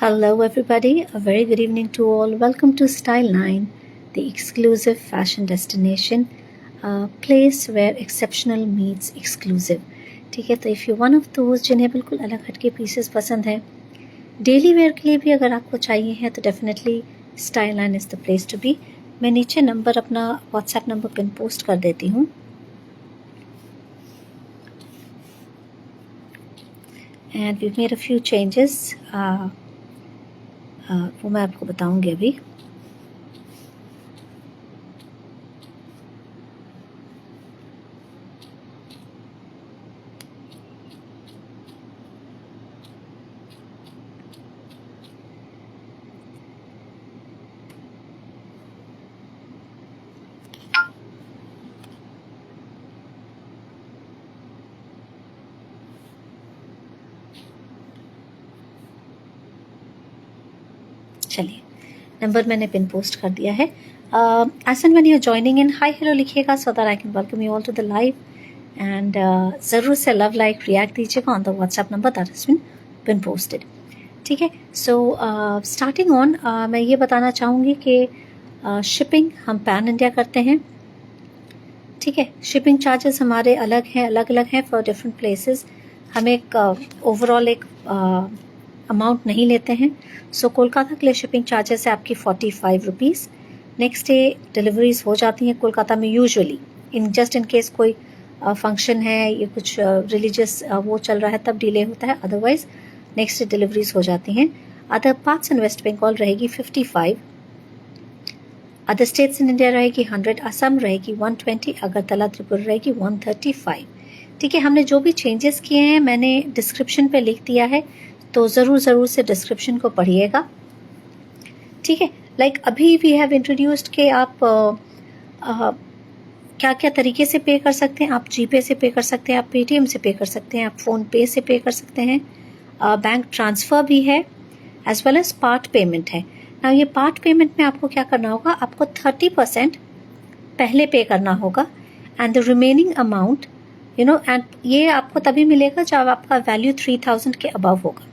Hello, everybody. A very good evening to all. Welcome to Style 9, the exclusive fashion destination, a place where exceptional meets exclusive. ठीक है, तो if you one of those जिन्हें बिल्कुल अलग हटके pieces पसंद है, डेली वेयर के लिए भी अगर आपको चाहिए है तो definitely style 9 is the place to be. मैं नीचे नंबर अपना व्हाट्सएप नंबर पिन पोस्ट कर देती हूँ. And we made a few changes. वो मैं आपको बताऊंगी अभी. चलिए, नंबर मैंने पिन पोस्ट कर दिया है. आसन when you are joining in, hi hello लिखिएगा so that I can welcome you all to the live. And ज़रूर से लव लाइक रिएक्ट दीजिएगा on the WhatsApp number that has been pin posted. ठीक है, सो स्टार्टिंग ऑन मैं ये बताना चाहूँगी कि शिपिंग हम पैन इंडिया करते हैं. ठीक है, शिपिंग चार्जेस हमारे अलग अलग हैं फॉर डिफरेंट प्लेसेस. हम एक ओवरऑल एक अमाउंट नहीं लेते हैं. सो कोलकाता के लिए शिपिंग चार्जेस है आपकी 45 रुपीज़. नेक्स्ट डे डिलीवरीज हो जाती हैं कोलकाता में यूजुअली. इन केस कोई फंक्शन है या कुछ रिलीजियस वो चल रहा है तब डिले होता है, अदरवाइज नेक्स्ट डे डिलीवरीज हो जाती हैं. Other parts in West Bengal रहेगी 55. अदर स्टेट्स इन इंडिया रहेगी 100. असम रहेगी 120. अगरतला त्रिपुरा रहेगी 135. ठीक है, हमने जो भी चेंजेस किए हैं मैंने डिस्क्रिप्शन पे लिख दिया है, तो ज़रूर से डिस्क्रिप्शन को पढ़िएगा. ठीक है, लाइक अभी वी हैव इंट्रोड्यूस्ड कि आप क्या क्या तरीके से पे कर सकते हैं. आप जीपे से पे कर सकते हैं, आप पेटीएम से पे कर सकते हैं, आप फ़ोन पे से पे कर सकते हैं. बैंक ट्रांसफ़र भी है as well as part payment है. ना ये पार्ट पेमेंट में आपको क्या करना होगा, आपको 30% पहले पे करना होगा and the remaining amount and ये आपको तभी मिलेगा जब आपका वैल्यू 3000 के अबव होगा.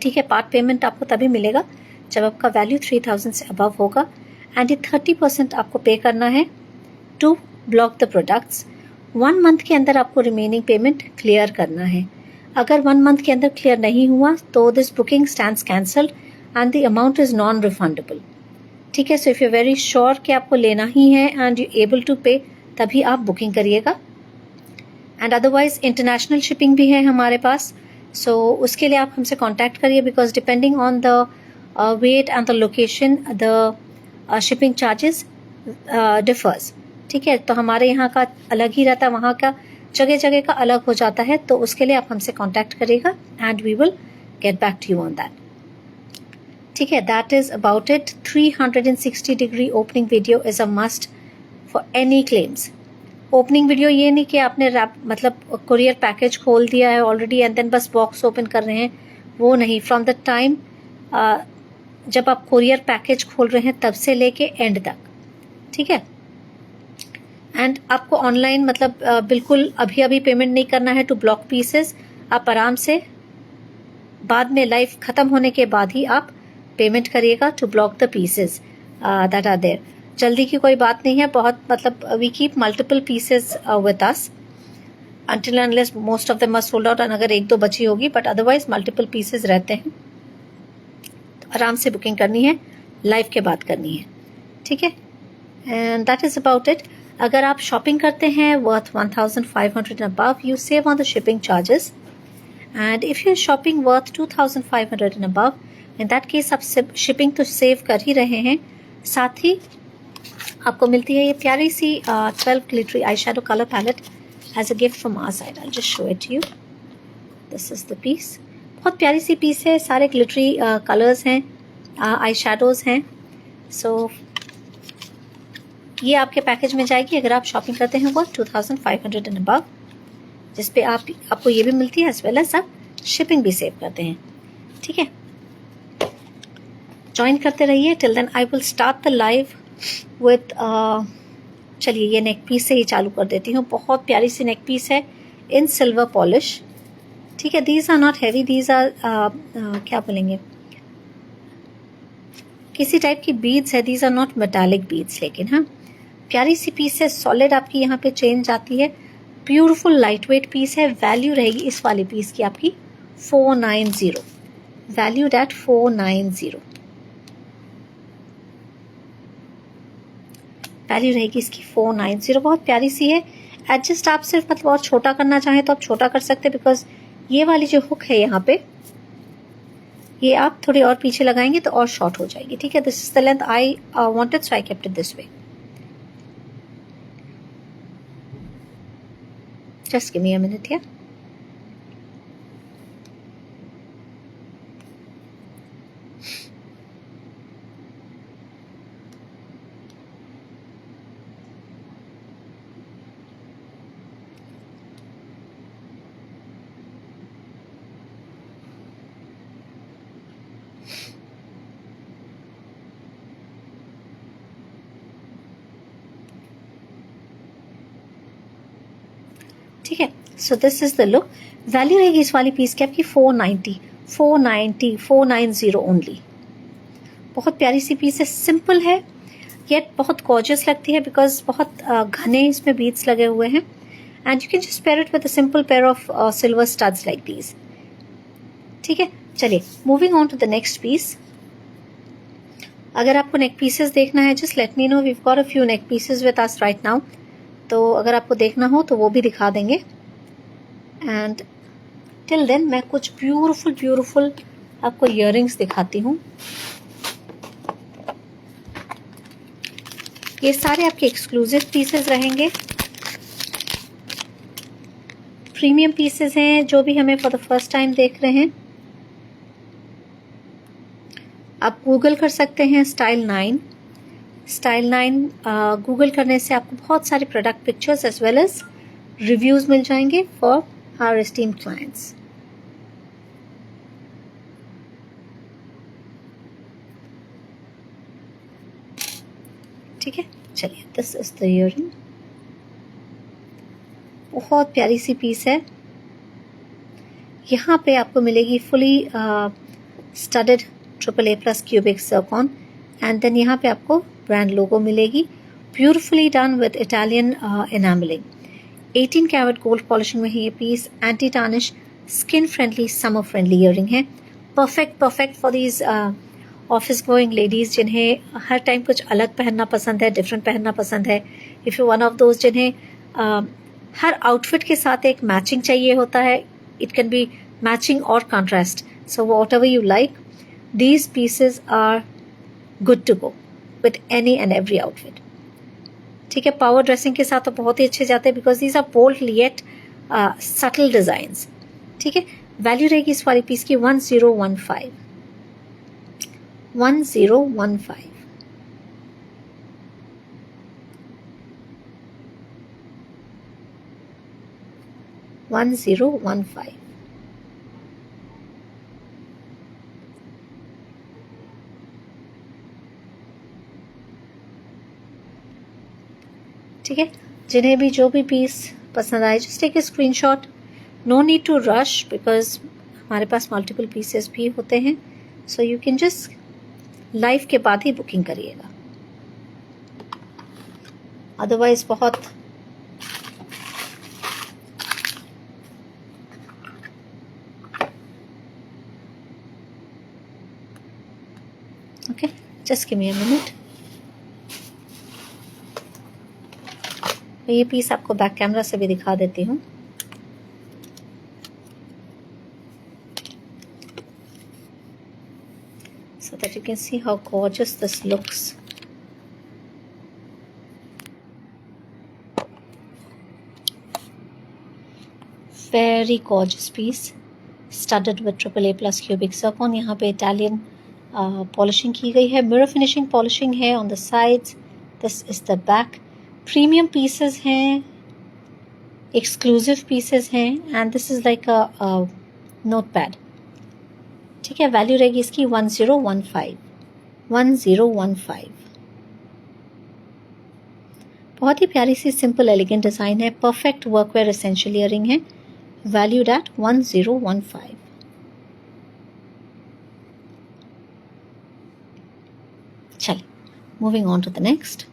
ठीक है, पार्ट पेमेंट आपको तभी मिलेगा जब आपका वैल्यू 3000 से अबव होगा. एंड ये 30% आपको पे करना है to block the products. 1 month के अंदर आपको रिमेनिंग पेमेंट क्लियर करना है. अगर 1 मंथ के अंदर क्लियर नहीं हुआ तो this booking stands cancelled and the amount is non refundable. ठीक है, so if you very sure कि आपको लेना ही है एंड यू एबल टू पे, तभी आप बुकिंग करिएगा. एंड अदरवाइज इंटरनेशनल शिपिंग भी है हमारे पास. सो उसके लिए आप हमसे कांटेक्ट करिए, because depending on the weight and the location the shipping charges differs. ठीक है, तो हमारे यहाँ का अलग ही रहता है, वहाँ का जगह का अलग हो जाता है. तो उसके लिए आप हमसे कांटेक्ट करिएगा and we will get back to you on that. ठीक है, that is about it. 360 degree opening video is a must for any claims. Opening video ये नहीं कि आपने मतलब कुरियर पैकेज खोल दिया है ऑलरेडी एंड देन बस बॉक्स ओपन कर रहे हैं, वो नहीं. फ्रॉम द टाइम जब आप कुरियर पैकेज खोल रहे हैं तब से लेके एंड तक. ठीक है, एंड आपको ऑनलाइन मतलब बिल्कुल अभी पेमेंट नहीं करना है टू ब्लॉक पीसेस. आप आराम से बाद में लाइफ ख़त्म होने के बाद ही आप पेमेंट करिएगा to block the pieces that are there. जल्दी की कोई बात नहीं है. बहुत मतलब we keep multiple pieces with us until unless most of them are sold out. अगर 1-2 बची होगी, बट अदरवाइज मल्टीपल पीसेस रहते हैं. तो आराम से बुकिंग करनी है, लाइव के बाद करनी है. ठीक है, and that is about it. अगर आप शॉपिंग करते हैं worth 1500 and above, you save on the shipping charges. And if you are shopping worth 2500 and above, in that case आप शिपिंग तो सेव कर ही रहे हैं, साथ ही आपको मिलती है ये प्यारी सी 12 glittery eye shadow colour palette as a gift from our side. I just show it to you. This is the piece. बहुत प्यारी सी पीस है. सारे ग्लिटरी कलर्स हैं, आई शेडोज हैं. सो ये आपके पैकेज में जाएगी अगर आप शॉपिंग करते हैं वो 2500 एंड अबव, जिसपे आपको ये भी मिलती है एज वेल एज आप शिपिंग भी सेव करते हैं. ठीक है, ज्वाइन करते रहिए. Till then I will start the live with चलिए ये नेक पीस से ही चालू कर देती हूँ. बहुत प्यारी सी नेक पीस है इन सिल्वर पॉलिश. ठीक है, these are not heavy, these are क्या बोलेंगे, किसी टाइप की बीड्स है, these are not metallic beads, लेकिन हाँ प्यारी सी पीस है, सॉलिड आपकी यहाँ पे चेन जाती है, ब्यूटीफुल लाइट वेट पीस है। वैल्यू रहेगी इस वाली पीस की आपकी 490, वैल्यूड एट 490, वैल्यू रहेगी इसकी 490। बहुत प्यारी सी है। एडजस्ट आप सिर्फ मतलब और छोटा करना चाहें तो आप छोटा कर सकते हैं, बिकॉज ये वाली जो हुक है यहाँ पे, ये आप थोड़ी और पीछे लगाएंगे तो और शॉर्ट हो जाएगी। ठीक है, this is the length I wanted, so I kept it this way. Just give me a minute here. ठीक है, so this is the look. Value रहेगी इस वाली पीस की आपकी 490 ओनली। बहुत प्यारी सी पीस है, सिंपल है येट बहुत गॉर्जियस लगती है, बिकॉज बहुत घने इसमें बीड्स लगे हुए हैं। And you can just pair it with a simple pair of silver studs like these. ठीक है, चलिए moving on to the next piece. अगर आपको नेक पीसेस देखना है, just let me know, we have got a few neck pieces with us right now, तो अगर आपको देखना हो तो वो भी दिखा देंगे। एंड टिल देन मैं कुछ ब्यूटीफुल आपको इयररिंग्स दिखाती हूँ। ये सारे आपके एक्सक्लूसिव पीसेस रहेंगे, प्रीमियम पीसेस हैं, जो भी हमें फॉर द फर्स्ट टाइम देख रहे हैं। आप गूगल कर सकते हैं स्टाइल 9 गूगल करने से आपको बहुत सारे product pictures as well as reviews मिल जाएंगे फॉर आवर एस्टीम्ड क्लाइंट्स। ठीक है, चलिए दिस इज द इयररिंग। बहुत प्यारी सी पीस है। यहाँ पे आपको मिलेगी fully studded AAA+ cubic zircon, and then यहाँ पे आपको ब्रांड लोगो मिलेगी, beautifully done with Italian enamelling. 18 carat gold polishing में है ये पीस। Anti tarnish, skin friendly, summer friendly earring है। Perfect for these office going ladies जिन्हें हर टाइम कुछ अलग पहनना पसंद है, डिफरेंट पहनना पसंद है। If you one of those जिन्हें हर आउटफिट के साथ एक मैचिंग चाहिए होता है, इट कैन बी मैचिंग और contrast, so what ever you like, these pieces are good to go with any and every outfit. ठीक है, पावर ड्रेसिंग के साथ तो बहुत ही अच्छे जाते हैं, because these are bold yet subtle designs. ठीक है, वैल्यू रहेगी इस वाली पीस की 1015। 1015। ठीक है, जिन्हें भी जो भी पीस पसंद आए, just take a screenshot. No need to rush, because हमारे पास मल्टीपल पीसेस भी होते हैं, so you can just live के बाद ही बुकिंग करिएगा, अदरवाइज बहुत okay, just give me a minute. ये पीस आपको बैक कैमरा से भी दिखा देती हूँ। So that you can see how gorgeous this looks. Very gorgeous piece, studded with AAA+ cubic zircon. यहाँ पे इटालियन पॉलिशिंग की गई है, मिरर फिनिशिंग पॉलिशिंग है on the sides. This is the back. Premium pieces हैं, exclusive pieces हैं, and this is like a note pad. ठीक है, वैल्यू रहेगी इसकी 1015। 1015। बहुत ही प्यारी सी सिंपल एलिगेंट डिजाइन है, परफेक्ट वर्कवेयर एसेंशियल इयररिंग है, valued at 1015। Moving on to the next.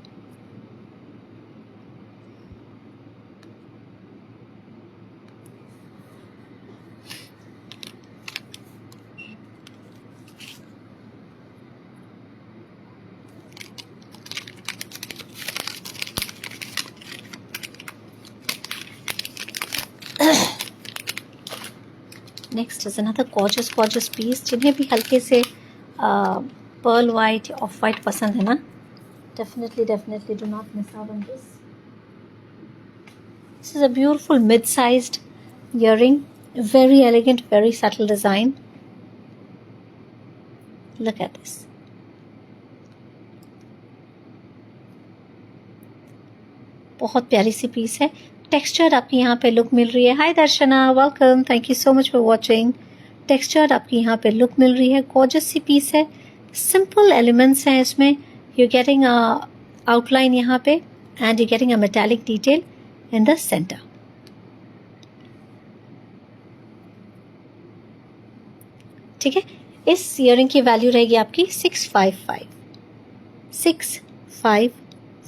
Next is another gorgeous piece. जिन्हें भी हल्के से pearl white या off white पसंद है ना, definitely do not miss out on this. This is a beautiful mid-sized earring, very elegant, very subtle design. Look at this. बहुत प्यारी सी पीस है. टेक्सचर्ड आपकी यहाँ पे लुक मिल रही है. Hi Darshana, welcome, thank you so much for watching. Textured आपकी यहाँ पे लुक मिल रही है. गॉर्जियस सी पीस है. सिंपल एलिमेंट्स हैं इसमें. यू गेटिंग आउटलाइन यहाँ पे and you getting a metallic detail in the centre. ठीक है. इस ईयरिंग की वैल्यू रहेगी आपकी 655. 655.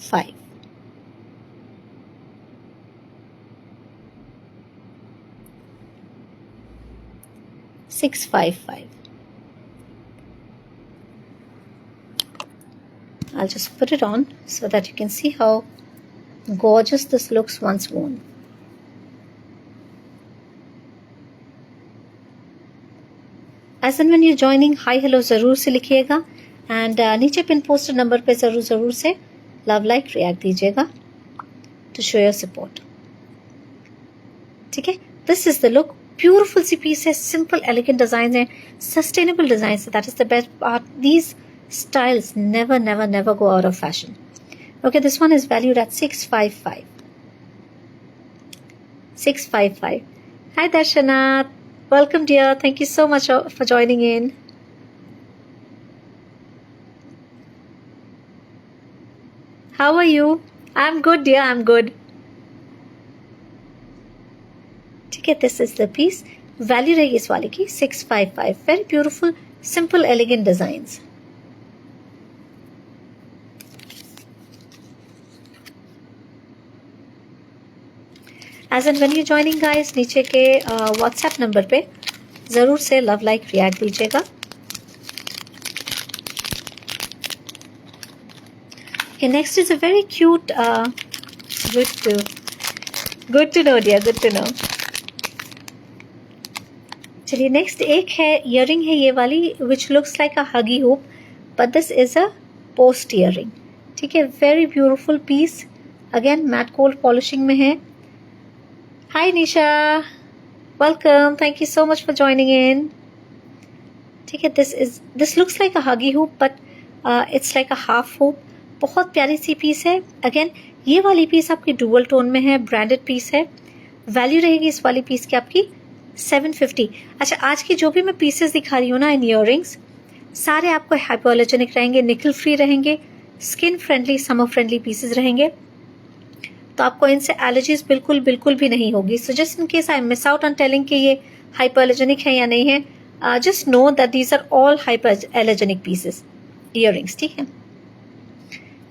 I'll just put it on so that you can see how gorgeous this looks once worn. As and when you're joining, hi hello ज़रूर से लिखिएगा and नीचे पिन पोस्टर नंबर पे ज़रूर से लव लाइक रिएक्ट दीजिएगा to show your support. ठीक है. This is the look. Beautiful सी पीस है. सिंपल एलिगेंट डिजाइन है. सस्टेनेबल डिजाइन है. That is the best part. These styles never go out of fashion. Okay, this one is valued at 655. 655. Hi Darshana, welcome dear. Thank you so much for joining in. How are you? I'm good dear, I'm good. ठीक है. This is the piece. Value रहेगी इस वाले की 655. Very beautiful, simple, elegant designs. As and when you joining guys, नीचे के WhatsApp number पे जरूर से लव लाइक रिएक्ट दीजिएगा. Okay, next is a very cute, good to know dear, good to know. चलिए नेक्स्ट एक है ईयरिंग है ये वाली which looks like a huggie hoop but this is a post earring. ठीक है. Very beautiful piece. Again matte gold polishing में है. Hi Nisha, welcome, thank you so much for joining in. ठीक है. This looks like a huggie hoop but it's like a half hoop. बहुत प्यारी सी piece है. अगेन ये वाली पीस आपकी डुअल टोन में है. ब्रांडेड पीस है. वैल्यू रहेगी इस वाली पीस की आपकी 750. अच्छा, आज की जो भी मैं पीसेस दिखा रही हूँ ना इन ईयरिंग्स, सारे आपको हाइपोअलर्जेनिक रहेंगे, निकल फ्री रहेंगे, skin friendly, summer friendly pieces रहेंगे. तो आपको इनसे एलर्जीज बिल्कुल भी नहीं होगी. So just in case I miss out on telling कि ये हाइपोअलर्जेनिक है या नहीं है, just know that these are all hypoallergenic pieces earrings. ठीक है.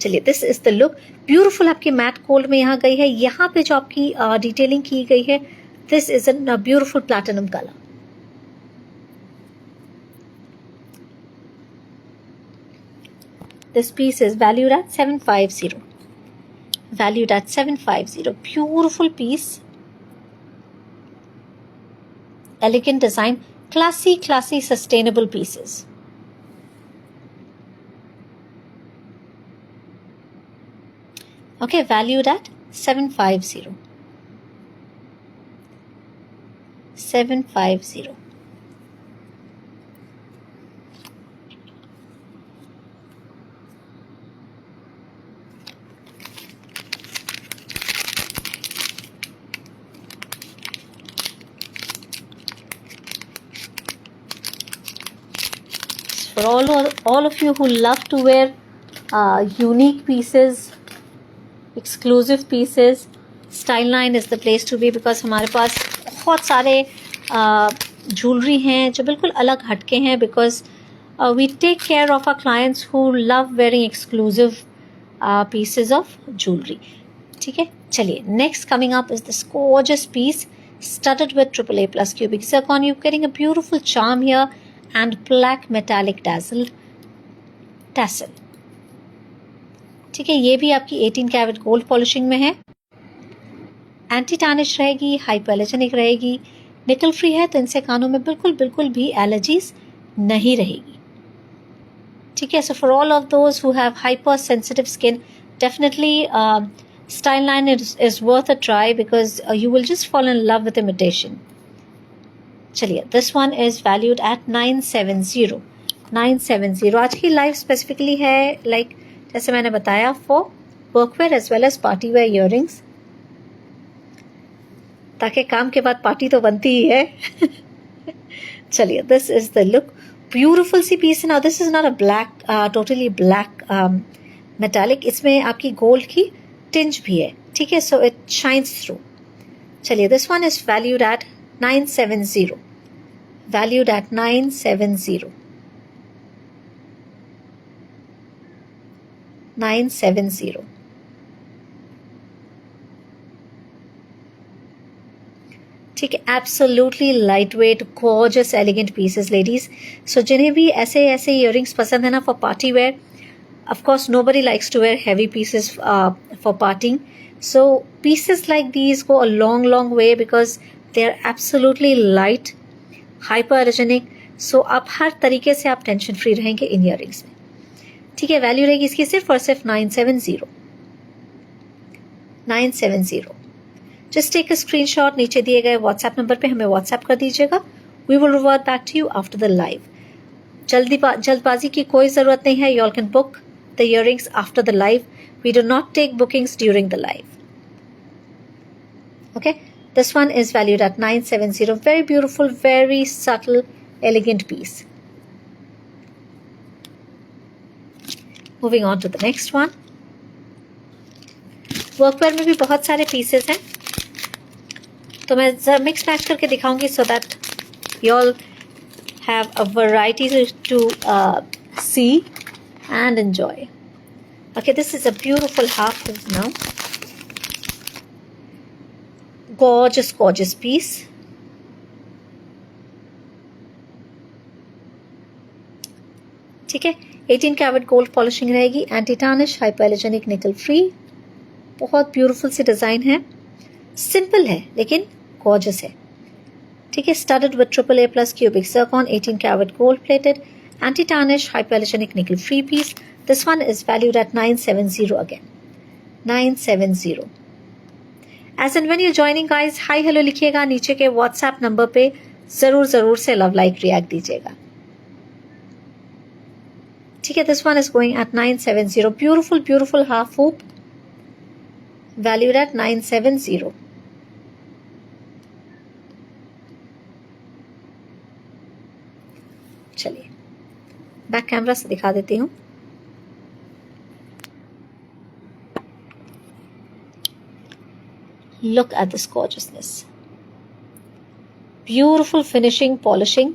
चलिए, this is the look. Beautiful आपकी मैट गोल्ड में यहाँ गई है. यहाँ पे जो आपकी डिटेलिंग की गई है, this is a beautiful platinum color. This piece is valued at 750. Valued at 750. Beautiful piece. Elegant design. Classy, sustainable pieces. Okay, valued at 750. 750. For all of you who love to wear unique pieces, exclusive pieces, Style 9 is the place to be because हमारे पास बहुत सारे jewellery हैं जो बिल्कुल अलग हटके हैं. Because we take care of our clients who love wearing exclusive pieces of jewelry. ठीक है, चलिए next coming up is this gorgeous piece studded with AAA plus cubic zircon. You're getting a beautiful charm here and black metallic tassel. ठीक है, ये भी आपकी 18 carat gold polishing में है. एंटी टार्निश रहेगी, हाइपोएलर्जेनिक रहेगी, निकल फ्री है, तो इनसे कानों में बिल्कुल भी एलर्जीज नहीं रहेगी. ठीक है, so for all of those who have hyper sensitive skin, definitely Style 9 is worth a try because you will just fall in love with imitation. चलिए, this one is valued at 970. 970 आज की live specifically है, like जैसे मैंने बताया, for workwear as well as party wear earrings, ताकि काम के बाद पार्टी तो बनती ही है. चलिए, this is the look. Beautiful सी पीस है. Now this is not a black, totally black metallic. इसमें आपकी गोल्ड की टिंज भी है. ठीक है, सो इट शाइन्स थ्रू. चलिए, this one is valued at 970. Valued at 970. 970. ठीक है, absolutely light weight, gorgeous, elegant pieces ladies. So जिन्हें भी ऐसे इयरिंग्स पसंद है ना for party wear, of course nobody likes to wear heavy pieces for partying, so pieces like these go a long way because they are absolutely light, hypoallergenic, so आप हर तरीके से आप टेंशन फ्री रहेंगे इन earrings में. ठीक है, value रहेगी इसकी सिर्फ और सिर्फ 970. 970. जस्ट टेक अ स्क्रीनशॉट, नीचे दिए गए व्हाट्सएप नंबर पे हमें व्हाट्सएप कर दीजिएगा. We will revert back to you after the live. जल्दबाजी की कोई ज़रूरत नहीं है. You all can book the earrings after the live. We do not take bookings during the live. Okay, this one is valued at 970. Very beautiful, very subtle, elegant piece. Moving on to the next one. Workwear में भी बहुत सारे pieces हैं, तो मैं जरा mix match करके दिखाऊंगी so that you all have a variety to see and enjoy. Okay, this is a beautiful half hoop now. Gorgeous piece. ठीक है, 18 कैरेट गोल्ड पॉलिशिंग रहेगी, anti tarnish, hypoallergenic, nickel free. बहुत beautiful सी design है, simple है लेकिन gorgeous है. ठीक है, studded with AAA plus cubic zircon, 18 carat gold plated, anti-tarnish, hypoallergenic, nickel free piece. This one is valued at 970 again. 970. As and when you're joining guys, hi hello लिखिएगा, नीचे के WhatsApp number पे जरूर से love like react दीजिएगा. ठीक है, this one is going at 970. Beautiful half hoop, valued at 970. चलिए बैक कैमरा से दिखा देती हूँ. Look at this gorgeousness. Beautiful finishing, polishing.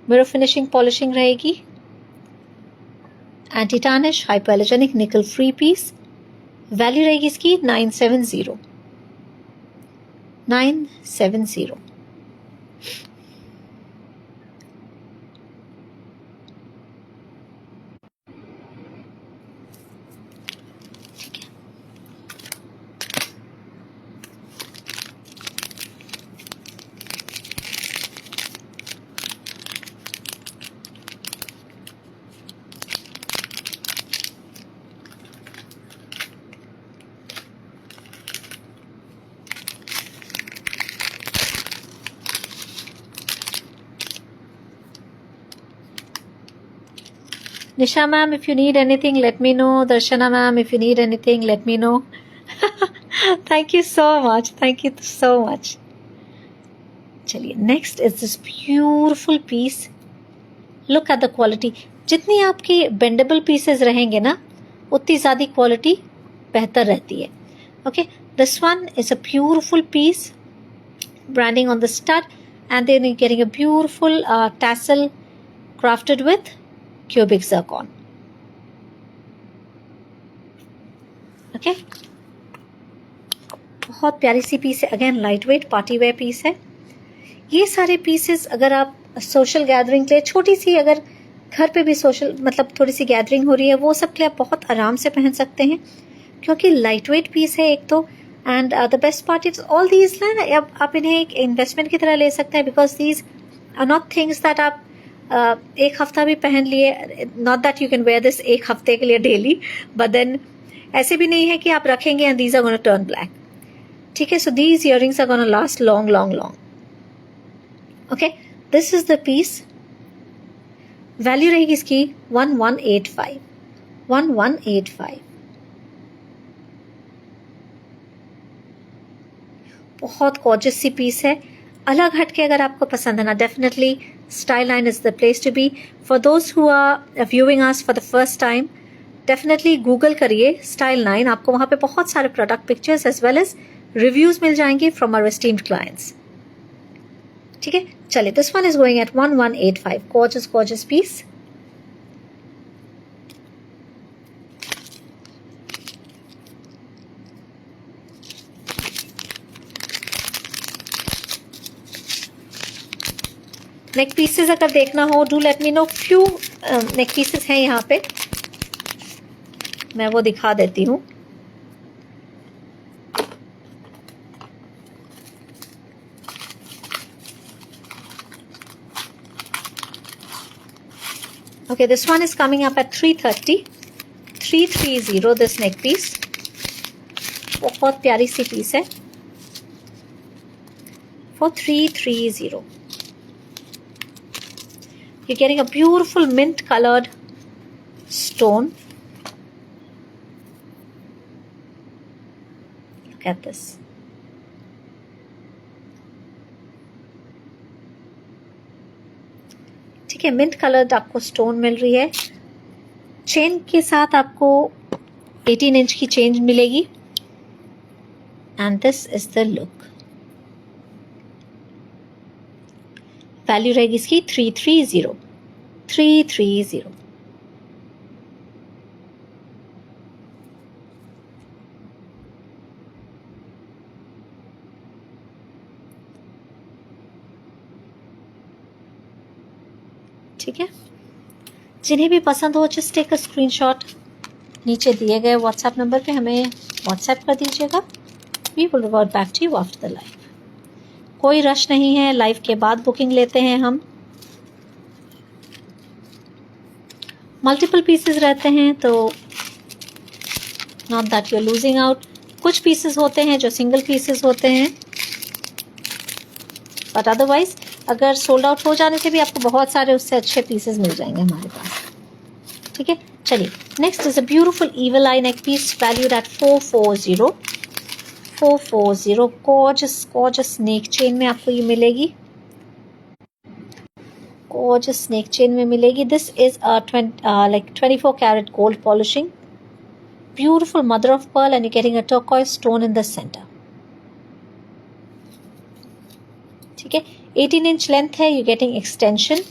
Mirror finishing, polishing रहेगी. Anti tarnish, hypoallergenic, nickel free piece. Value रहेगी इसकी 970. 970. Nisha ma'am, if you need anything, let me know. Darshana ma'am, if you need anything, let me know. Thank you so much. Thank you so much. चलिए, next is this beautiful piece. Look at the quality. जितनी आपकी bendable pieces रहेंगे ना, उतनी ज़्यादा quality बेहतर रहती है. Okay, this one is a beautiful piece. Branding on the stud, and then you're getting a beautiful tassel crafted with cubic zircon. Okay, बहुत प्यारी सी पीस है, again light weight party wear piece है। ये सारे पीसेस अगर आप social gathering के लिए, छोटी सी अगर घर पे भी सोशल मतलब थोड़ी सी गैदरिंग हो रही है, वो सब के लिए आप बहुत आराम से पहन सकते हैं, क्योंकि लाइट वेट पीस है एक तो, and the best part is all these ना आप इन्हें एक इन्वेस्टमेंट की तरह ले सकते हैं, because these are not things that आप एक हफ्ता भी पहन लिए, not that you can wear this एक हफ्ते के लिए डेली, बट देन ऐसे भी नहीं है कि आप रखेंगे and these are gonna turn black. ठीक है, so these earrings are gonna last long long long. Okay, this is the piece. Value रहेगी इसकी 1185। 1185 बहुत गॉर्जियस सी पीस है, अलग हटके अगर आपको पसंद है ना, definitely Style Line is the place to be. For those who are viewing us for the first time, definitely Google करिए स्टाइल लाइन, आपको वहां पे बहुत सारे product pictures as well as reviews मिल जाएंगे फ्रॉम आवर एस्टीम्ड क्लाइंट्स। ठीक है, चलिए, this one is going at 1185। Gorgeous gorgeous piece. Neck pieces अगर देखना हो, do let me know. Few neck pieces हैं यहाँ पे, मैं वो दिखा देती हूँ। Okay, this one is coming up at 330, 330 this neck piece। बहुत प्यारी सी पीस है for 330। You're getting a beautiful mint colored stone। Look at this। ठीक है, मिंट कलर्ड आपको स्टोन मिल रही है। चेन के साथ आपको 18 इंच की चेन मिलेगी, and this is the look. Value रहेगी इसकी 330। 330। ठीक है, जिन्हें भी पसंद हो जस्ट टेक अ स्क्रीनशॉट, नीचे दिए गए व्हाट्सएप नंबर पे हमें व्हाट्सएप कर दीजिएगा। We will revert back to you after the live. कोई रश नहीं है, लाइव के बाद बुकिंग लेते हैं हम। मल्टीपल पीसेस रहते हैं तो not that you are losing out. कुछ पीसेस होते हैं जो सिंगल पीसेस होते हैं, बट अदरवाइज अगर सोल्ड आउट हो जाने से भी आपको बहुत सारे उससे अच्छे पीसेस मिल जाएंगे हमारे पास। ठीक है, चलिए, next is a beautiful evil eye neck piece valued at 440। 440 gorgeous gorgeous neck chain में आपको ये मिलेगी। गॉर्जियस नेक चेन में मिलेगी। This is like 24 karat gold polishing, beautiful mother of pearl, and you're getting a turquoise stone in the center। ठीक है, 18 inch length है, you getting extension.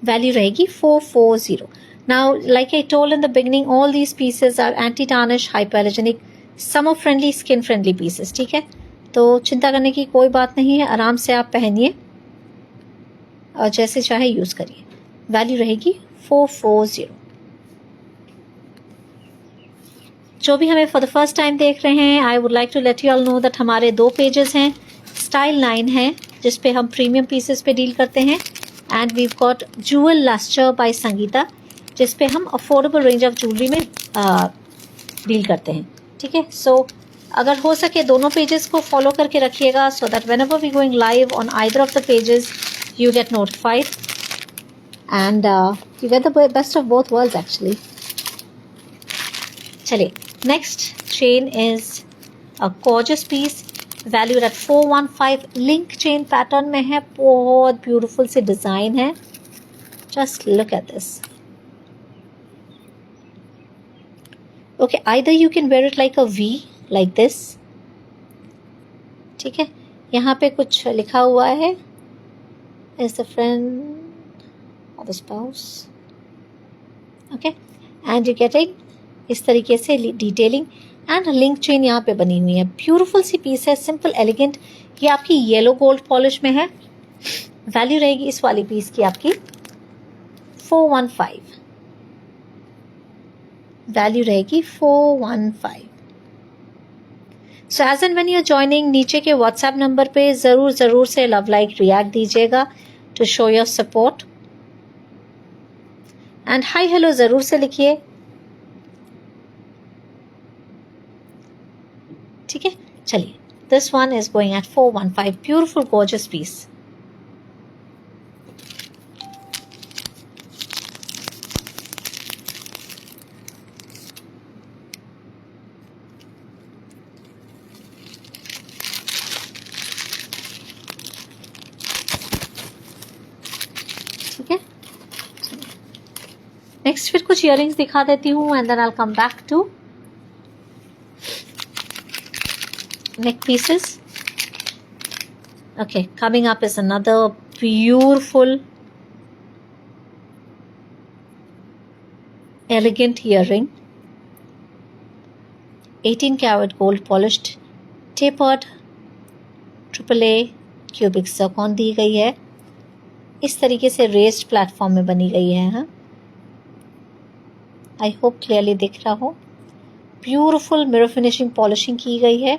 Value रहेगी 440। Now like I told in the beginning, all these pieces are anti tarnish, hypoallergenic, summer friendly, skin friendly pieces. ठीक है, तो चिंता करने की कोई बात नहीं है, आराम से आप पहनिए और जैसे चाहे यूज करिए। वैल्यू रहेगी 440। जो भी हमें फॉर द फर्स्ट टाइम देख रहे हैं, I would like to let you all know that हमारे 2 पेजेस हैं। स्टाइल 9 है जिसपे हम प्रीमियम पीसेस पे डील करते हैं, and we've got Jewel Lustre by Sangeeta जिसपे हम अफोर्डेबल रेंज ऑफ ज्वेलरी में डील करते हैं। ठीक है, सो अगर हो सके दोनों पेजेस को फॉलो करके रखिएगा, so that whenever we going live on either of the pages you get notified and you get the best of both worlds actually. चलिए, next chain is a gorgeous piece valued at 415। Link chain pattern में है, बहुत beautiful सी design है। Just look at this. Okay, either you can wear it like a V like this. ठीक है, यहाँ पे कुछ लिखा हुआ है is the friend or the spouse. Okay, and you're getting इस तरीके से डिटेलिंग एंड लिंक चेन यहाँ पे बनी हुई है. ब्यूटीफुल सी पीस है, सिंपल एलिगेंट. ये आपकी येलो गोल्ड पॉलिश में है. वैल्यू रहेगी इस वाली पीस की आपकी 415. वैल्यू रहेगी 415. So as and when you are joining, नीचे के व्हाट्सएप नंबर पे ज़रूर से लव लाइक रिएक्ट दीजिएगा to show your support. And hi hello ज़रूर से लिखिए. ठीक है, चलिए. This one is going at 415. Beautiful gorgeous piece. ठीक है, नेक्स्ट फिर कुछ इयररिंग्स दिखा देती हूँ and then I will come back to neck pieces. Okay, coming up is another beautiful elegant earring. 18 karat gold polished, tapered AAA cubic zircon दी गई है. इस तरीके से रेस्ड प्लेटफॉर्म में बनी गई है. हाँ, आई होप क्लियरली दिख रहा हो. ब्यूटिफुल मिरर फिनिशिंग पॉलिशिंग की गई है.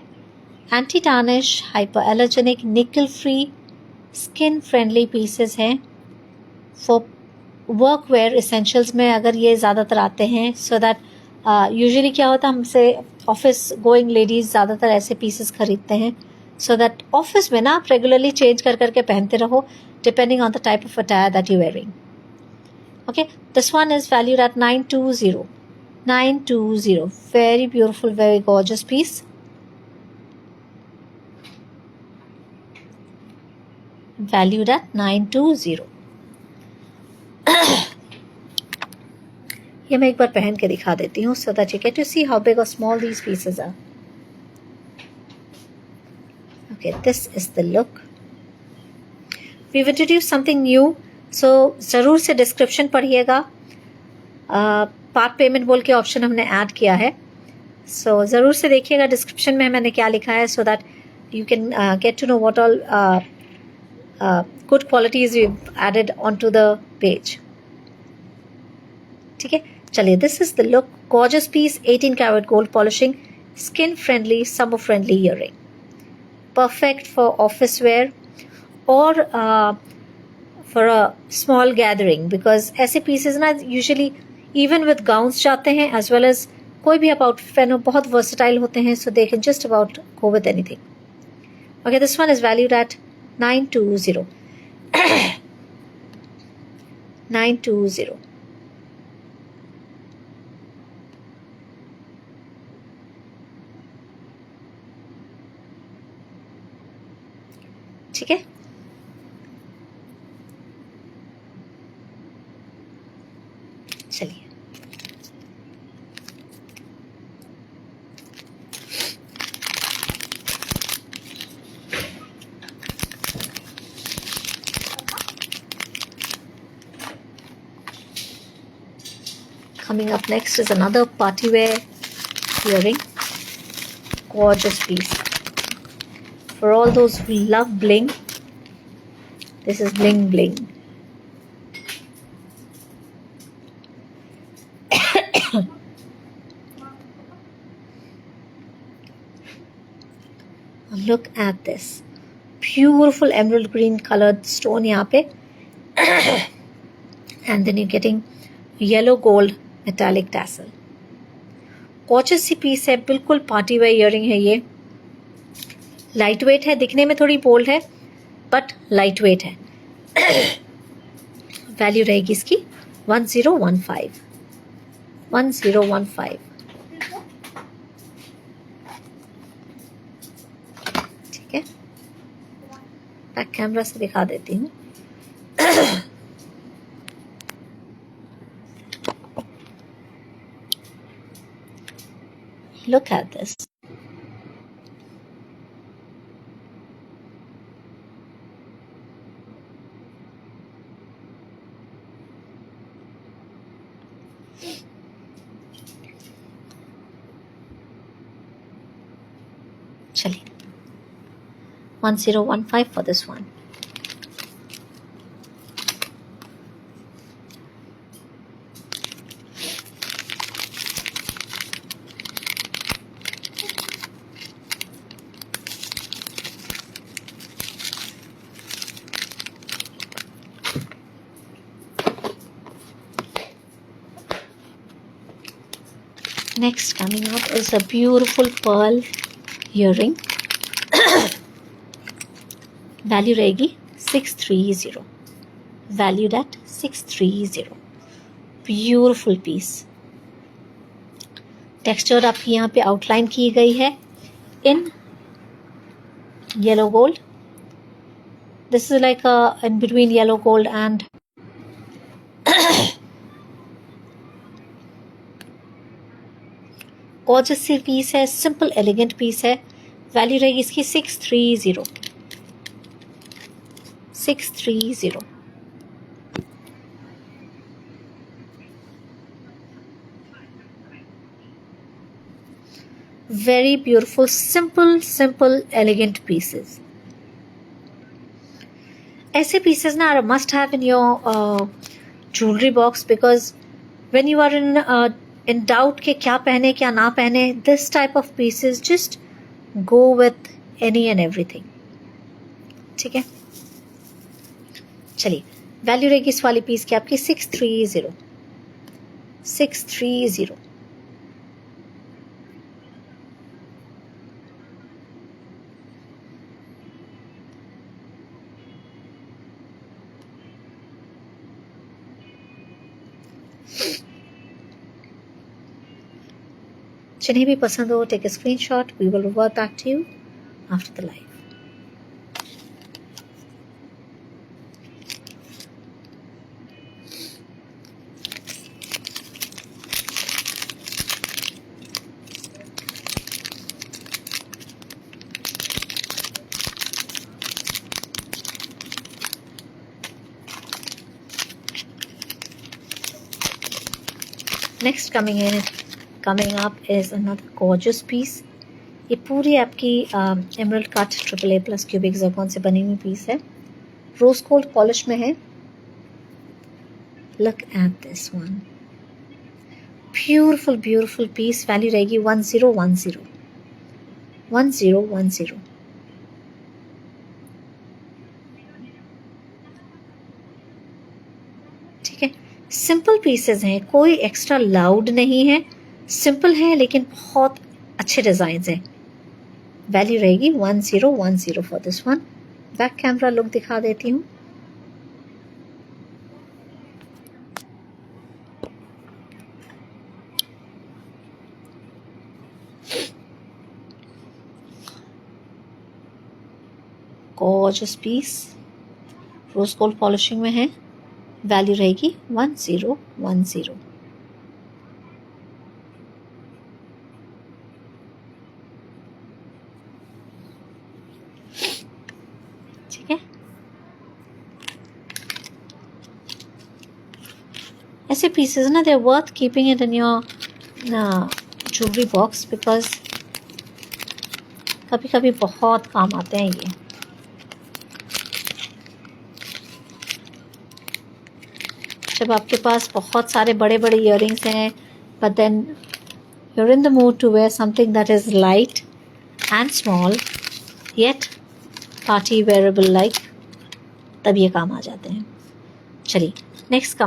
एंटी टार्निश, हाइपर एलर्जेनिक, निकल फ्री, स्किन फ्रेंडली पीसेस हैं फॉर वर्क वेयर इसेंशियल्स में. अगर ये ज़्यादातर आते हैं सो दैट यूजुअली क्या होता है, हमसे ऑफिस गोइंग लेडीज़ ज़्यादातर ऐसे पीसेस खरीदते हैं सो दैट ऑफिस में ना आप रेगुलरली चेंज कर करके पहनते रहो depending on the type of attire that you wearing. Okay, this one is valued at 920. 920. Very beautiful, very gorgeous piece. Valued at 920. ये मैं एक बार पहन के दिखा देती हूँ so that you get to see how big or small these pieces are. Okay, this is the look. We've introduced something new, so ज़रूर से डिस्क्रिप्शन पढ़िएगा. पार्ट पेमेंट बोल के ऑप्शन हमने ऐड किया है, so ज़रूर से देखिएगा डिस्क्रिप्शन में मैंने क्या लिखा है so that you can get to know what all good qualities we've added onto the page. ठीक है, चलिए. This is the look. Gorgeous piece, 18 karat gold polishing, skin friendly, summer friendly earring. Perfect for office wear or for a small gathering because ऐसे pieces ना usually even with gowns जाते हैं as well as कोई भी आप outfit पहनो बहुत versatile होते हैं so they can just about go with anything. Okay, this one is valued at 920. 920. ठीक है, चलिए. Coming up next is another party wear earring. Gorgeous piece. For all those who love bling, this is bling bling. Look at this. Beautiful emerald green colored stone यहाँ पे. And then you're getting yellow gold metallic tassel. Gorgeous C piece है, बिल्कुल party wear earring है. ये light weight है, दिखने में थोड़ी बोल्ड है बट लाइट वेट है. वैल्यू रहेगी इसकी 1015. 1015. ठीक है, बैक कैमरा से दिखा देती हूँ. Look at this. चलिए 1015 for this one. Next coming up is a beautiful pearl earring. Value रहेगी 630, valued at 630. Beautiful piece. Texture आपकी यहाँ पे आउटलाइन की गई है in yellow gold. This is like in between yellow gold and gorgeous सी piece है, simple elegant piece है. वैल्यू रहेगी इसकी 630. 630. Very beautiful, simple elegant pieces. ऐसे pieces ना are a must have in your jewelry box, because when you are in doubt कि क्या पहने क्या ना पहने, this type of pieces just go with any and everything. ठीक है, चलिए वैल्यू रहेगी इस वाली पीस की आपकी 630. 630. जिन्हें भी पसंद हो, take a screenshot. We will revert back to you after the live. Next coming up is another gorgeous piece. ये पूरी आपकी emerald cut AAA+ cubic zircon से बनी हुई पीस है. रोज गोल्ड पॉलिश में है. Look at this one. Beautiful piece. Value रहेगी 1010. 1010. ठीक है, सिंपल पीसेस हैं, कोई एक्स्ट्रा लाउड नहीं है, सिंपल है लेकिन बहुत अच्छे डिजाइन हैं. वैल्यू रहेगी 1010 for this one. Back camera look दिखा देती हूँ. Gorgeous piece, rose gold polishing में है. वैल्यू रहेगी 1010. ठीक है, ऐसे पीसेस ना they are worth keeping it in your jewellery box, because कभी कभी बहुत काम आते हैं ये. जब आपके पास बहुत सारे बड़े बड़े इयररिंग्स हैं, but then you are in the mood to wear something that is light and small yet party wearable like, तब ये काम आ जाते हैं. चलिए next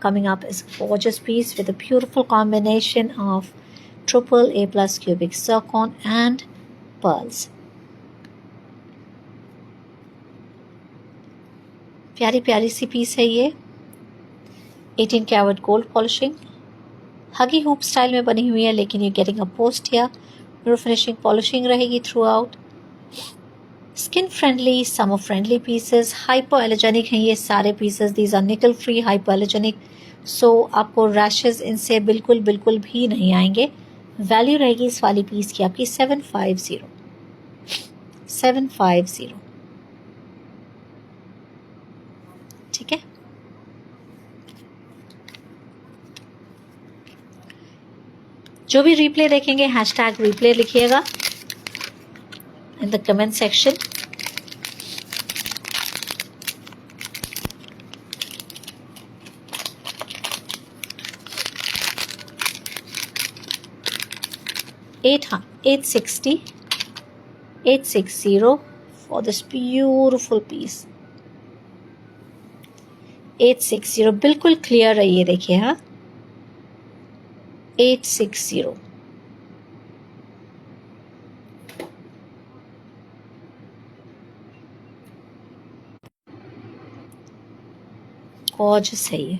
coming up is a gorgeous piece with a beautiful combination of AAA+ cubic zircon and pearls. प्यारी प्यारी सी पीस है ये. 18 कैरेट गोल्ड पॉलिशिंग, हगी हुप स्टाइल में बनी हुई है, लेकिन ये गेटिंग अ पोस्ट या मिरर फिनिशिंग पॉलिशिंग रहेगी through out. Skin friendly, summer friendly pieces. Hyper allergenic हैं ये सारे पीसेस. दीज आर निकल फ्री, हाइपर एलर्जेनिक, सो आपको रैशेज इनसे बिल्कुल भी नहीं आएंगे. वैल्यू रहेगी इस वाली पीस की आपकी 750. 750. ठीक है, जो भी रिप्ले देखेंगे हैशटैग रिप्ले लिखिएगा. in the comment section. $860 for this beautiful piece. 860 बिल्कुल क्लियर है ये, देखिए हाँ 860. गॉर्जियस है ये.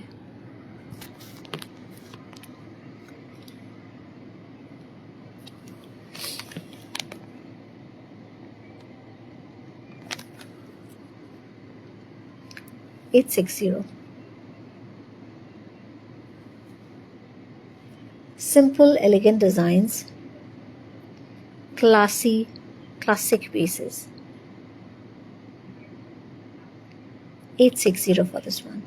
$860. Simple, elegant designs, classic pieces. $860 for this one.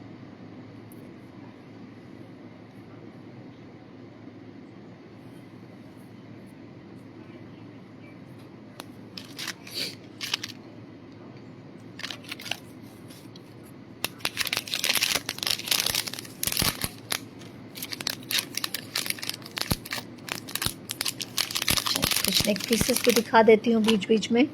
कुछ नेक पीसेस भी दिखा देती हूँ बीच बीच में.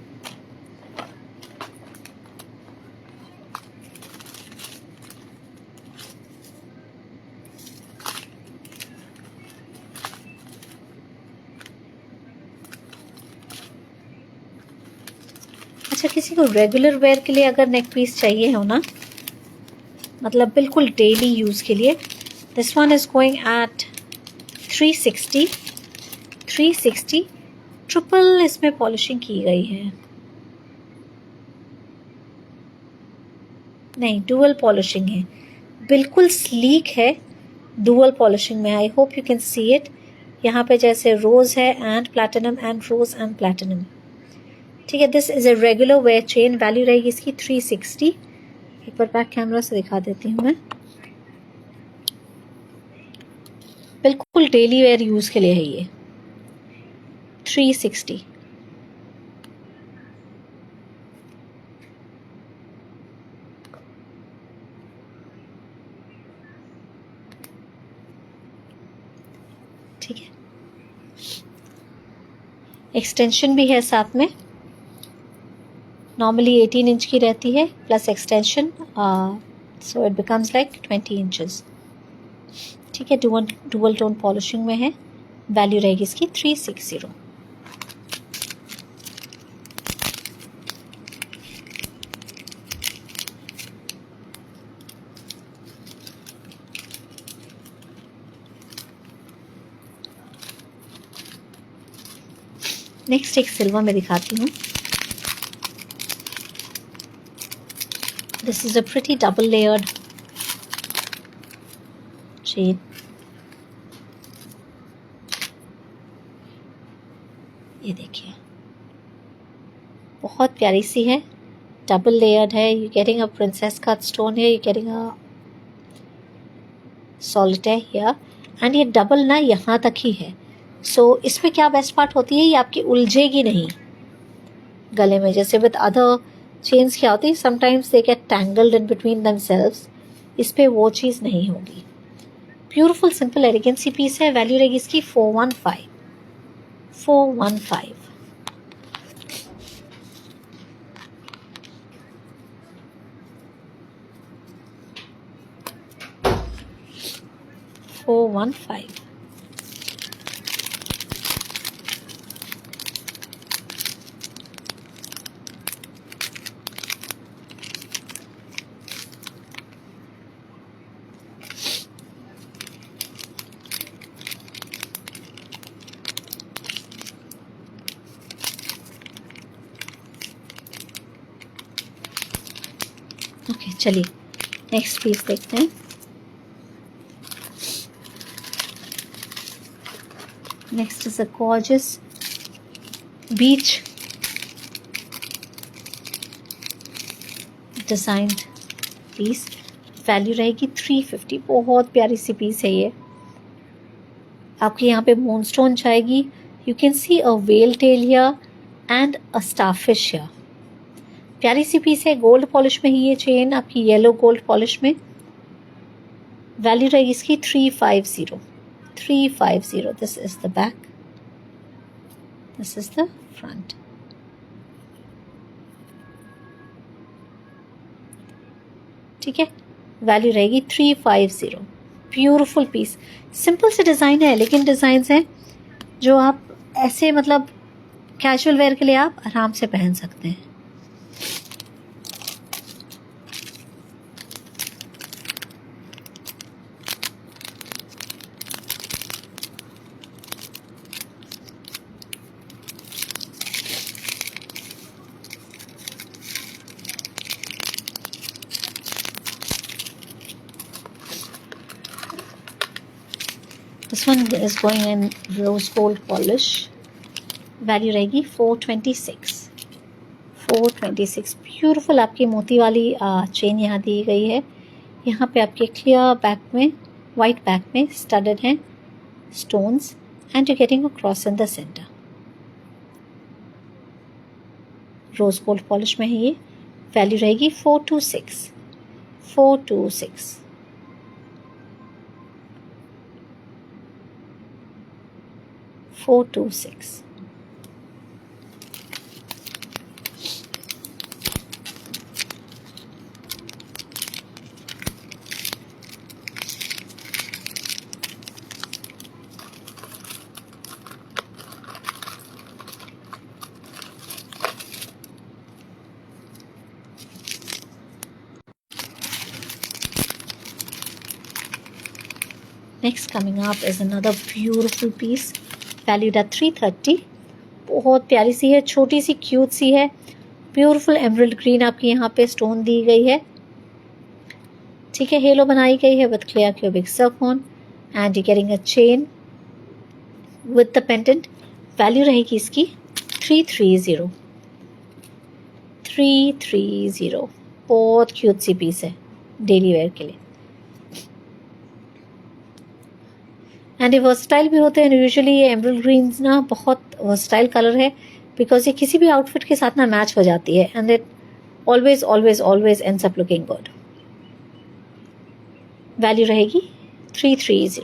अच्छा, किसी को रेगुलर वेयर के लिए अगर नेक पीस चाहिए हो ना, मतलब बिल्कुल डेली यूज़ के लिए, this one is going at 360. Triple इसमें पॉलिशिंग की गई है, नहीं डुअल पॉलिशिंग है, बिल्कुल स्लीक है, डुअल पॉलिशिंग में. I hope you can see it. यहाँ पे जैसे रोज़ है and platinum and rose and platinum. ठीक है, this is a regular wear chain. Value रहेगी इसकी 360. एक बार बैक कैमरा से दिखा देती हूँ मैं. बिल्कुल डेली वेयर यूज़ के लिए है ये. 360. ठीक है, एक्सटेंशन भी है साथ में. नॉर्मली 18 इंच की रहती है plus extension, so it becomes like 20 inches. ठीक है, डुअल टोन पॉलिशिंग में है. वैल्यू रहेगी इसकी 360. नेक्स्ट एक सिल्वर में दिखाती हूँ. This is a pretty double layered chain. ये देखिए बहुत प्यारी सी है, डबल लेयर्ड है. You getting a princess cut stone है, you getting a solitaire here, and ये डबल ना यहाँ तक ही है. सो इसमें क्या बेस्ट पार्ट होती है, ये आपकी उलझेगी नहीं गले में. जैसे विद अदर चेन्स क्या होती है, sometimes they get tangled in between themselves. इस पे वो चीज़ नहीं होगी. ब्यूटीफुल सिंपल एलिगेंसी पीस है. वैल्यू रहेगी इसकी 415. 415. ओके, चलिए नेक्स्ट पीस देखते हैं. Next is a gorgeous beach designed piece. Value रहेगी 350. बहुत प्यारी सी पीस है ये. आपके यहाँ पे मूनस्टोन जाएगी. You can see a whale tail here and a starfish here. प्यारी सी पीस है, गोल्ड पॉलिश में ही ये चेन आपकी, येलो गोल्ड पॉलिश में। वैल्यू रहेगी इसकी 350। 350। This is the back, this is the front. ठीक है, वैल्यू रहेगी 350। ब्यूटिफुल पीस, सिंपल से डिज़ाइन है, लेकिन डिज़ाइंस हैं जो आप ऐसे मतलब कैजुअल वेयर के लिए आप आराम से पहन सकते हैं। This one is going in rose gold polish. Value रहेगी 426। 426। ब्यूटीफुल आपकी मोती वाली चेन यहाँ दी गई है। यहाँ पे आपके क्लियर बैक में, वाइट बैक में स्टडेड हैं stones, and you getting a cross in the centre. Rose gold polish में है ये। वैल्यू रहेगी 426। 426। Next coming up is another beautiful piece valued at 330। बहुत प्यारी सी है, छोटी सी क्यूट सी है। ब्यूटीफुल एमरल्ड ग्रीन आपकी यहाँ पे स्टोन दी गई है। ठीक है, हेलो बनाई गई है with clear cubic zircon, and you getting a chain with the pendant. Value रहेगी इसकी 330। 330। बहुत क्यूट सी पीस है डेली वेयर के लिए, एंड ये वर्सटाइल भी होते हैं। यूजुअली ये एमरल्ड ग्रीन्स ना बहुत वर्सटाइल कलर है, बिकॉज ये किसी भी आउटफिट के साथ ना मैच हो जाती है, and it always always always ends up looking good. Value रहेगी 330।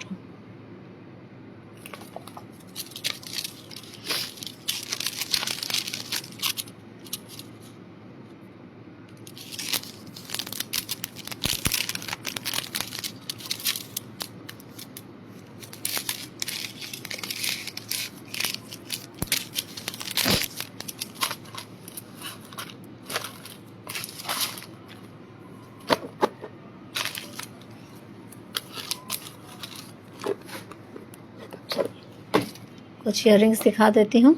कुछ इयररिंग्स दिखा देती हूँ।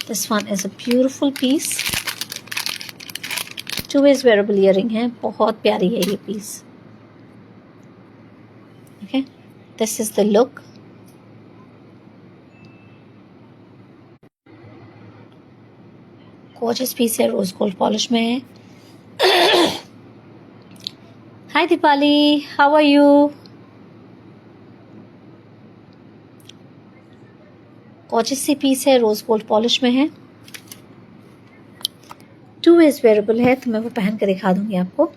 This one is a beautiful piece, 2 ways wearable earring है। बहुत प्यारी है ये piece. Okay, this is the look. Gorgeous piece है, रोज गोल्ड पॉलिश में है। Hi Deepali, how are you? Gorgeous सी पीस है, रोज गोल्ड पॉलिश में है। 2 ways वेरेबल है, तो मैं वो पहन के दिखा दूंगी आपको।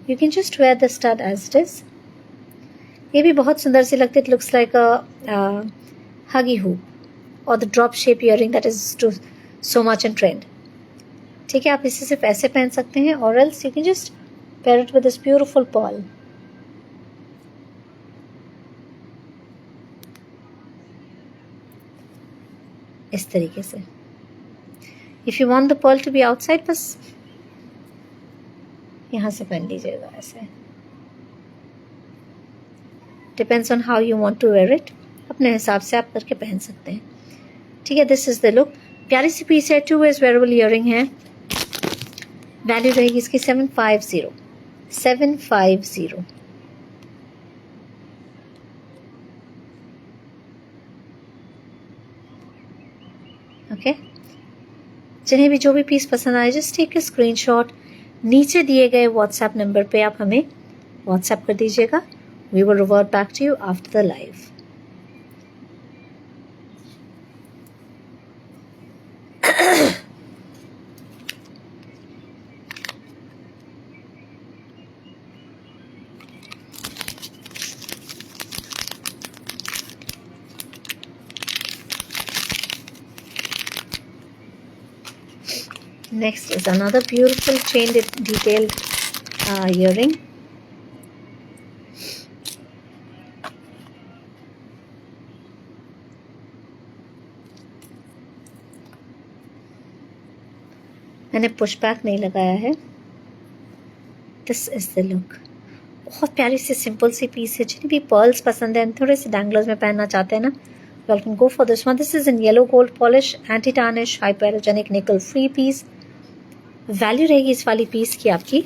You can just wear the stud as it is. ये भी बहुत सुंदर सी लगती है। It looks like a huggie hoop और the drop shape earring that is too so much in trend. ठीक है, आप इसे सिर्फ ऐसे पहन सकते हैं, और else you can just pair it with this beautiful pearl. इस तरीके से। If you want the pearl to be outside, बस यहाँ से पहन लीजिएगा ऐसे। Depends on how you want to wear it, अपने हिसाब से आप करके पहन सकते हैं। ठीक है, दिस इज द लुक। प्यारी सी पीस है, 2 ways वेरेबल इयररिंग है। वैल्यू रहेगी इसकी 750। 750। ओके, जिन्हें भी जो भी पीस पसंद आए, जस्ट टेक अ स्क्रीनशॉट। नीचे दिए गए व्हाट्सएप नंबर पे आप हमें व्हाट्सएप कर दीजिएगा। We will revert back to you after the live. Next is another beautiful chain detailed earring. मैंने पुश बैक नहीं लगाया है. This is the look. बहुत प्यारी सी सिंपल सी पीस है. जिन्हें भी पर्ल्स पसंद है, थोड़े से डैंगलर्स में पहनना चाहते हैं ना, you can go for this one. This is in yellow gold polish, anti tarnish, hypoallergenic, nickel free piece. Value रहेगी इस वाली पीस की आपकी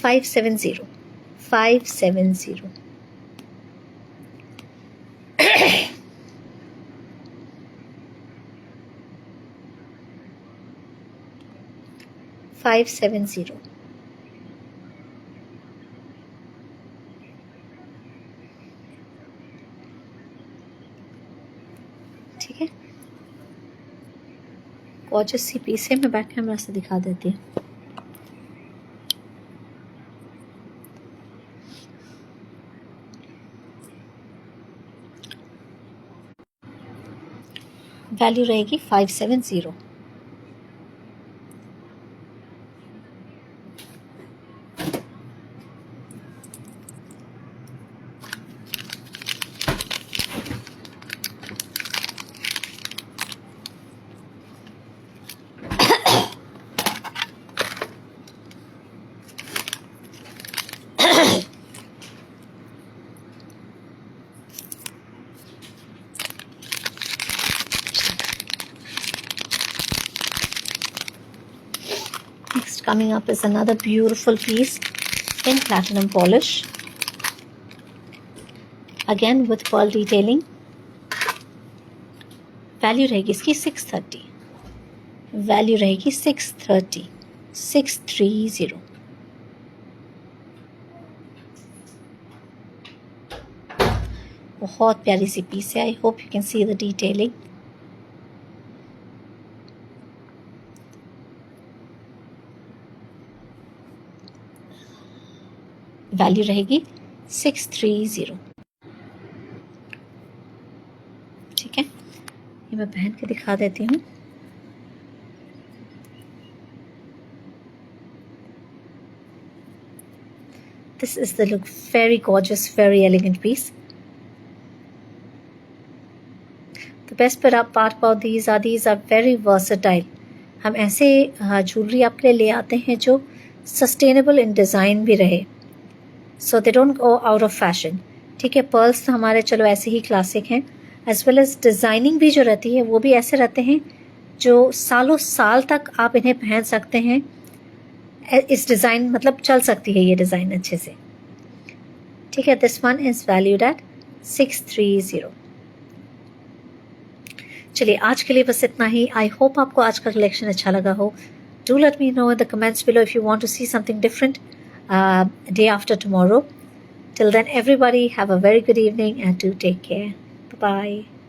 570. 570. $570. ठीक है, गॉर्जियस सी पीस है. मैं बैक कैमरा से दिखा देती हूँ. वैल्यू रहेगी 570. Next coming up is another beautiful piece in platinum polish, again with pearl detailing. Value रहेगी इसकी 630. वैल्यू रहेगी 630. 630. बहुत प्यारी सी पीस है. आई hope you can see the detailing. Value रहेगी 630. ठीक है, ये मैं पहन के दिखा देती हूँ. This is the look. Very gorgeous, very elegant piece. The best part about these are very versatile. हम ऐसे ज्वेलरी आपके लिए ले आते हैं जो सस्टेनेबल इन डिज़ाइन भी रहे, so they don't go out of fashion. ठीक है, पर्ल्स तो हमारे चलो ऐसे ही क्लासिक हैं, एज वेल एज डिज़ाइनिंग भी जो रहती है वो भी ऐसे रहते हैं जो सालों साल तक आप इन्हें पहन सकते हैं. इस डिज़ाइन मतलब चल सकती है ये डिज़ाइन अच्छे से. ठीक है, this one is valued at 630. चलिए, आज के लिए बस इतना ही. आई होप आपको आज का कलेक्शन अच्छा लगा हो. Do let me know in the comments below if you want to see something different day after tomorrow. Till then, everybody have a very good evening and do take care. Bye bye.